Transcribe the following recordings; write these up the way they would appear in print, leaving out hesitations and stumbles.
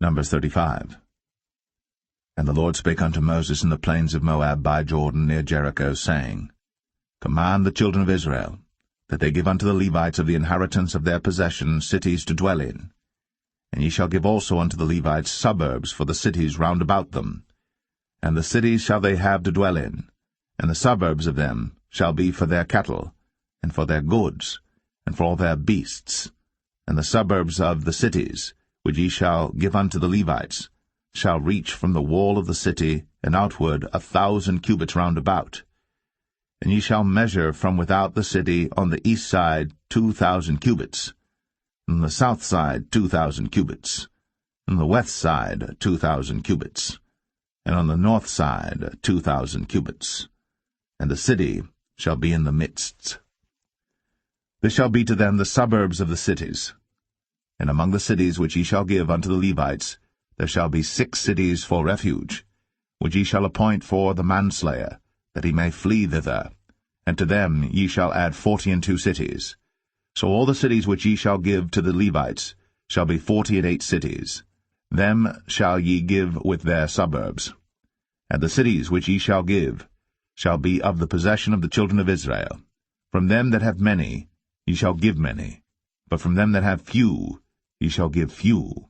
Numbers 35. And the Lord spake unto Moses in the plains of Moab by Jordan near Jericho, saying, Command the children of Israel, that they give unto the Levites of the inheritance of their possession cities to dwell in. And ye shall give also unto the Levites suburbs for the cities round about them. And the cities shall they have to dwell in, and the suburbs of them shall be for their cattle, and for their goods, and for all their beasts. And the suburbs of the cities, which ye shall give unto the Levites, shall reach from the wall of the city and outward 1,000 cubits round about. And ye shall measure from without the city on the east side 2,000 cubits, and on the south side 2,000 cubits, and on the west side 2,000 cubits, and on the north side 2,000 cubits. And the city shall be in the midst. This shall be to them the suburbs of the cities. And among the cities which ye shall give unto the Levites, there shall be 6 cities for refuge, which ye shall appoint for the manslayer, that he may flee thither. And to them ye shall add 42 cities. So all the cities which ye shall give to the Levites shall be 48 cities. Them shall ye give with their suburbs. And the cities which ye shall give shall be of the possession of the children of Israel. From them that have many ye shall give many, but from them that have few ye shall give few.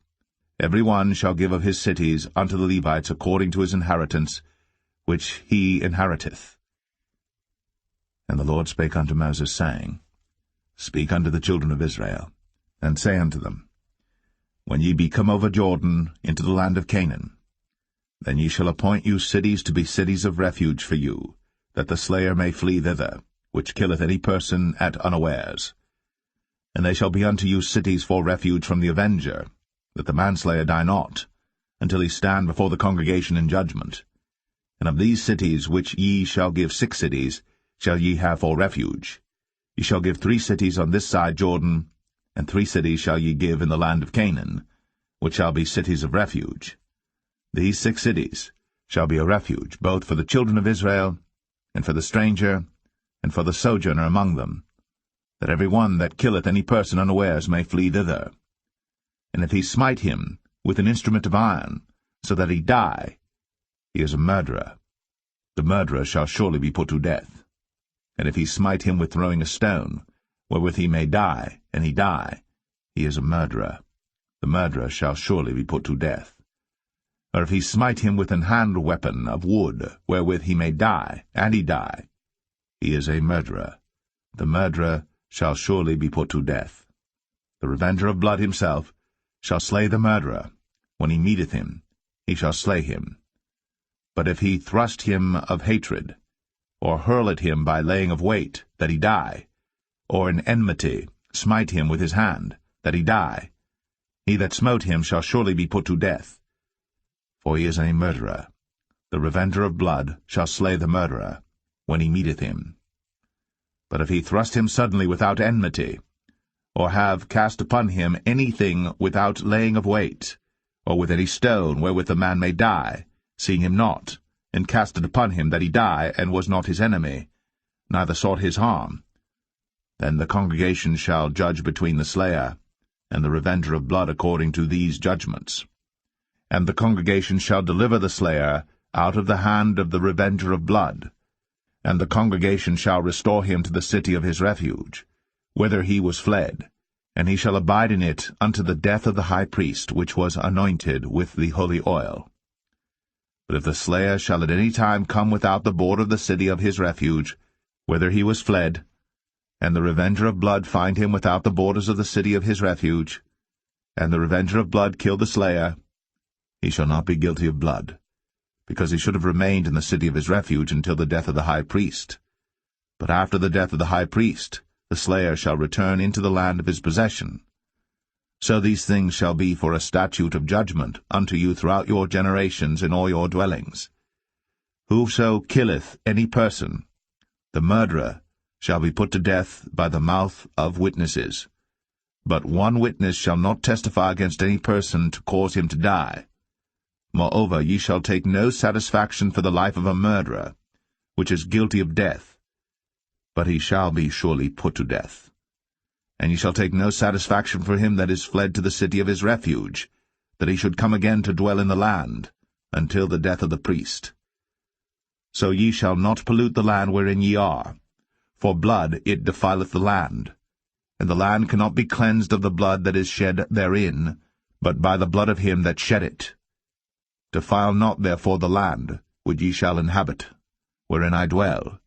Every one shall give of his cities unto the Levites according to his inheritance, which he inheriteth. And the Lord spake unto Moses, saying, Speak unto the children of Israel, and say unto them, When ye be come over Jordan into the land of Canaan, then ye shall appoint you cities to be cities of refuge for you, that the slayer may flee thither, which killeth any person at unawares. And they shall be unto you cities for refuge from the avenger, that the manslayer die not, until he stand before the congregation in judgment. And of these cities which ye shall give 6 cities shall ye have for refuge. Ye shall give 3 cities on this side Jordan, and 3 cities shall ye give in the land of Canaan, which shall be cities of refuge. These 6 cities shall be a refuge both for the children of Israel, and for the stranger, and for the sojourner among them, that every one that killeth any person unawares may flee thither. And if he smite him with an instrument of iron, so that he die, he is a murderer. The murderer shall surely be put to death. And if he smite him with throwing a stone, wherewith he may die, and he die, he is a murderer. The murderer shall surely be put to death. Or if he smite him with an hand weapon of wood, wherewith he may die, and he die, he is a murderer. The murderer shall surely be put to death. The revenger of blood himself shall slay the murderer. When he meeteth him, he shall slay him. But if he thrust him of hatred, or hurl at him by laying of weight, that he die, or in enmity smite him with his hand, that he die, he that smote him shall surely be put to death. For he is a murderer. The revenger of blood shall slay the murderer, when he meeteth him. But if he thrust him suddenly without enmity, or have cast upon him anything without laying of weight, or with any stone wherewith the man may die, seeing him not, and cast it upon him that he die, and was not his enemy, neither sought his harm, then the congregation shall judge between the slayer and the revenger of blood according to these judgments. And the congregation shall deliver the slayer out of the hand of the revenger of blood, and the congregation shall restore him to the city of his refuge, whither he was fled, and he shall abide in it unto the death of the high priest, which was anointed with the holy oil. But if the slayer shall at any time come without the border of the city of his refuge, whither he was fled, and the revenger of blood find him without the borders of the city of his refuge, and the revenger of blood kill the slayer, he shall not be guilty of blood, because he should have remained in the city of his refuge until the death of the high priest. But after the death of the high priest, the slayer shall return into the land of his possession. So these things shall be for a statute of judgment unto you throughout your generations in all your dwellings. Whoso killeth any person, the murderer, shall be put to death by the mouth of witnesses. But one witness shall not testify against any person to cause him to die. Moreover, ye shall take no satisfaction for the life of a murderer, which is guilty of death, but he shall be surely put to death. And ye shall take no satisfaction for him that is fled to the city of his refuge, that he should come again to dwell in the land, until the death of the priest. So ye shall not pollute the land wherein ye are, for blood it defileth the land, and the land cannot be cleansed of the blood that is shed therein, but by the blood of him that shed it. Defile not therefore the land which ye shall inhabit, wherein I dwell.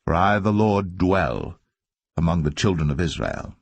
For I the Lord dwell among the children of Israel.